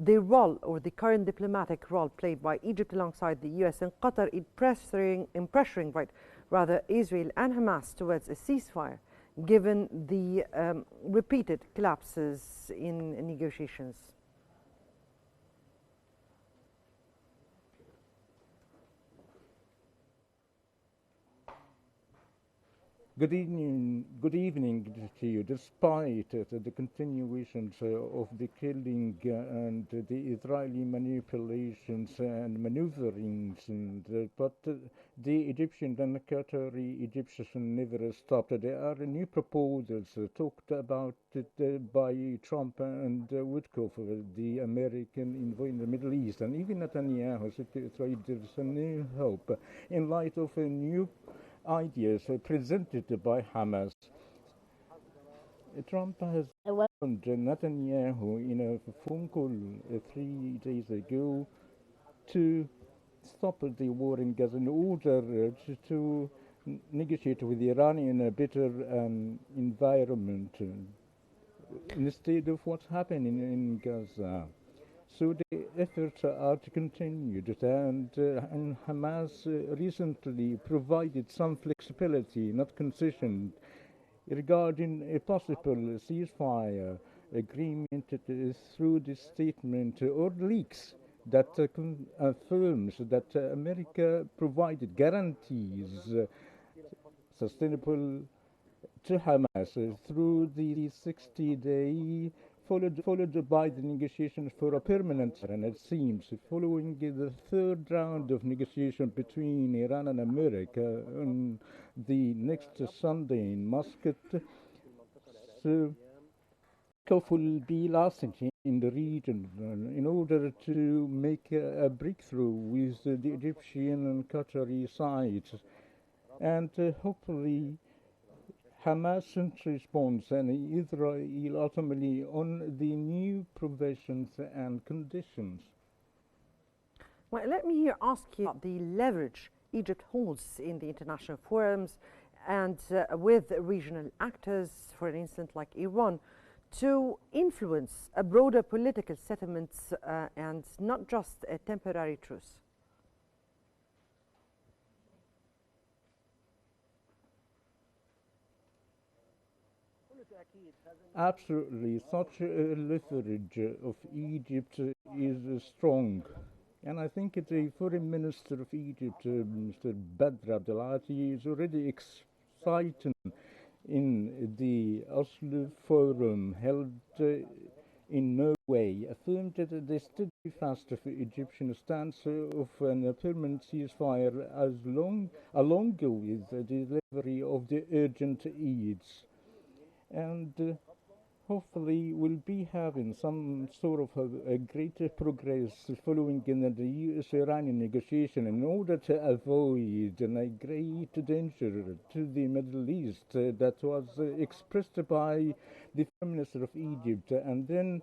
the role or the current diplomatic role played by Egypt alongside the US and Qatar in pressuring Israel and Hamas towards a ceasefire, given the repeated collapses in negotiations? Good evening to you. Despite the continuations of the killing and the Israeli manipulations and maneuverings, but the Egyptian and Qatari Egyptians never stopped. There are new proposals talked about by Trump and Woodcock, the American envoy in the Middle East, and even Netanyahu said to Israel there's a new hope in light of a new ideas presented by Hamas. Trump has warned Netanyahu in a phone call 3 days ago to stop the war in Gaza in order to negotiate with Iran in a better environment instead of what's happening in Gaza. So the efforts are continued, and Hamas recently provided some flexibility, not concession, regarding a possible ceasefire agreement through the statement or leaks that affirms that America provided guarantees sustainable to Hamas through the 60-day followed by the negotiations for a permanent, and it seems following the third round of negotiation between Iran and America on the next Sunday in Muscat. So will be lasting in the region in order to make a breakthrough with the Egyptian and Qatari sides, and hopefully Hamas response and Israel ultimately on the new provisions and conditions. Well, let me here ask you about the leverage Egypt holds in the international forums and with regional actors, for instance, like Iran, to influence a broader political settlement and not just a temporary truce. Absolutely, such a leverage of Egypt is strong. And I think the Foreign Minister of Egypt, Mr. Badr Abdelati, is already excited in the Oslo Forum held in Norway, affirmed that the steadfast Egyptian stance of a permanent ceasefire along with the delivery of the urgent aids. And hopefully we'll be having some sort of a greater progress following in the US-Iranian negotiation in order to avoid a great danger to the Middle East that was expressed by the Prime Minister of Egypt and then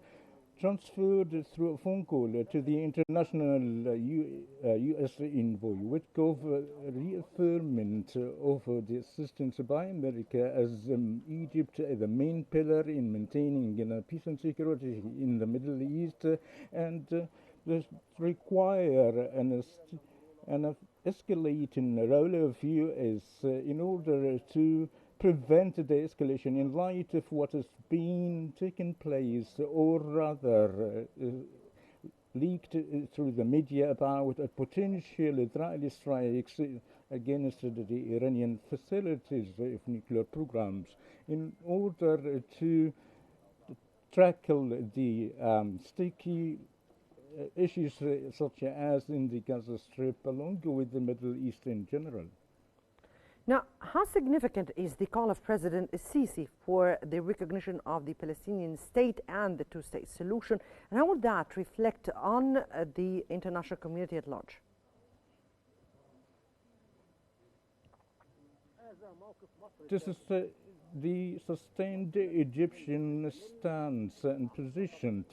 transferred through a phone call to the international U.S. envoy, Witkoff, reaffirmment of the assistance by America as Egypt the main pillar in maintaining peace and security in the Middle East, and require an escalating role of U.S. In order to prevent the escalation in light of what has been taking place, or rather leaked through the media about potential Israeli strikes against the Iranian facilities of nuclear programs in order to tackle the sticky issues such as in the Gaza Strip along with the Middle East in general. Now, how significant is the call of President Sisi for the recognition of the Palestinian state and the two-state solution, and how will that reflect on the international community at large? This is the sustained Egyptian stance and position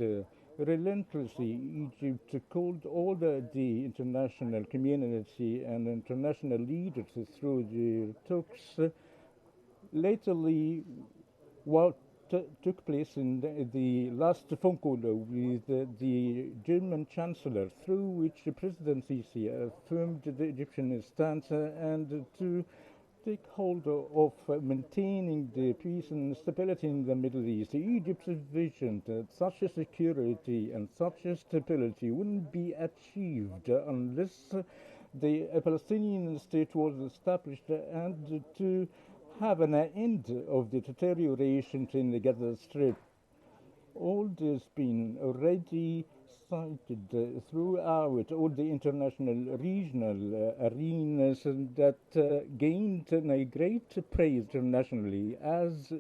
relentlessly. Egypt called all the international community and international leaders through the talks lately, while took place in the last phone call with the German Chancellor, through which President Sisi affirmed the Egyptian stance and to take hold of maintaining the peace and stability in the Middle East. Egypt's vision that such a security and such a stability wouldn't be achieved unless the Palestinian state was established and to have an end of the deterioration in the Gaza Strip. All this been already cited throughout all the international regional arenas that gained a great praise internationally as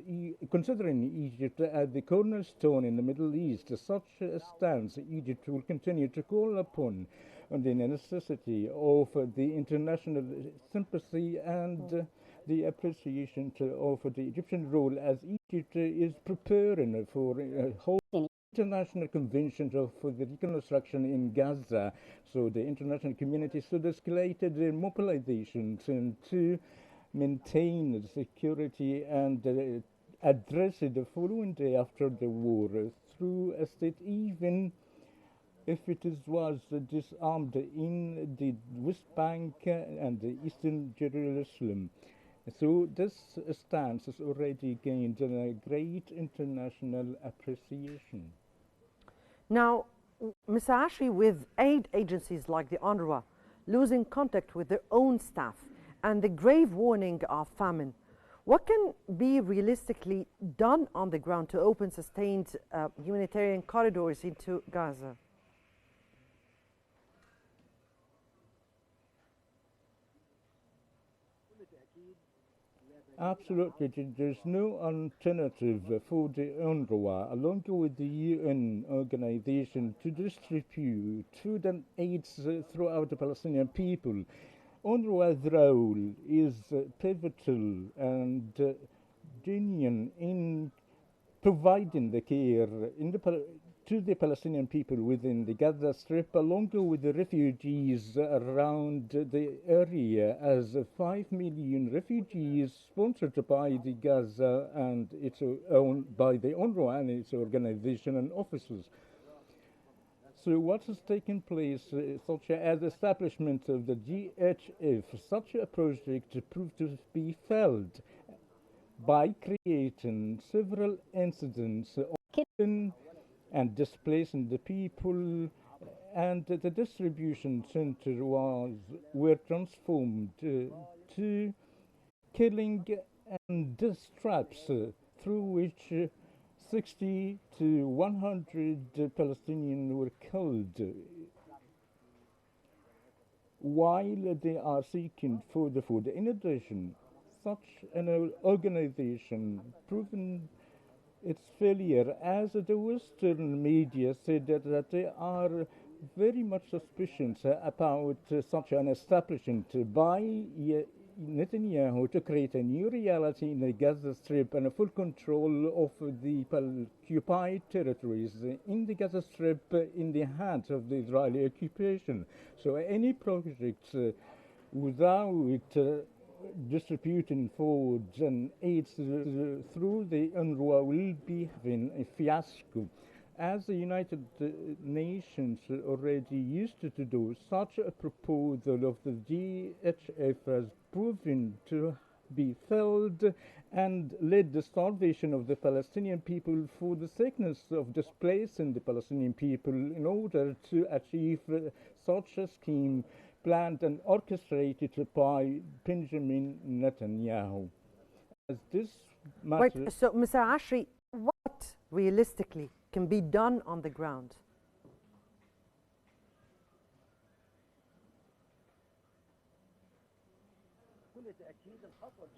considering Egypt as the cornerstone in the Middle East. Such a stance Egypt will continue to call upon on the necessity of the international sympathy and the appreciation of the Egyptian role as Egypt is preparing for holding international conventions for the reconstruction in Gaza. So the international community should escalate their mobilizations to maintain the security and address the following day after the war through a state, even if it was disarmed in the West Bank and the Eastern Jerusalem. So this stance has already gained a great international appreciation. Now, Mr. Ashry, with aid agencies like the UNRWA losing contact with their own staff and the grave warning of famine, what can be realistically done on the ground to open sustained humanitarian corridors into Gaza? Absolutely, there's no alternative for the UNRWA, along with the UN organization, to distribute food and aid throughout the Palestinian people. UNRWA's role is pivotal and genuine in providing the care to the Palestinian people within the Gaza Strip, along with the refugees around the area, as 5 million refugees sponsored by the Gaza and its own by the UNRWA and its organization and officers. So what has taken place, such as establishment of the GHF, such a project proved to be failed by creating several incidents of killing and displacing the people, and the distribution center were transformed to killing and death traps through which 60 to 100 Palestinians were killed while they are seeking for the food. In addition, such an organization proven its failure, as the Western media said that they are very much suspicious about such an establishment by Netanyahu to create a new reality in the Gaza Strip and a full control of the occupied territories in the Gaza Strip in the hands of the Israeli occupation. So any projects without distributing foods and aids through the UNRWA will be having a fiasco. As the United Nations already used to do, such a proposal of the GHF has proven to be failed and led the starvation of the Palestinian people for the sickness of displacing the Palestinian people in order to achieve such a scheme planned and orchestrated by Benjamin Netanyahu. As this matter... Right, so Mr. Ashry, what realistically can be done on the ground?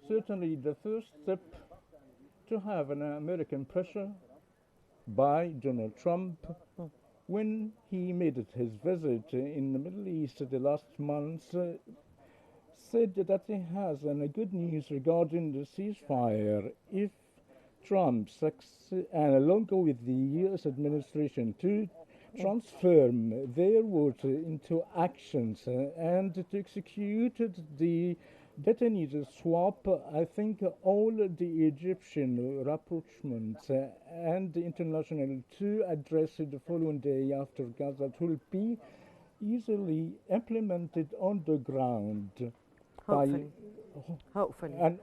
Certainly the first step to have an American pressure by Donald Trump when he made his visit in the Middle East the last month, said that he has good news regarding the ceasefire if Trump succeeds, and along with the U.S. administration, to transform their words into actions and to execute the detainees swap, I think all the Egyptian rapprochements and the international to address it the following day after Gaza, it will be easily implemented on the ground. Hopefully. Hopefully. And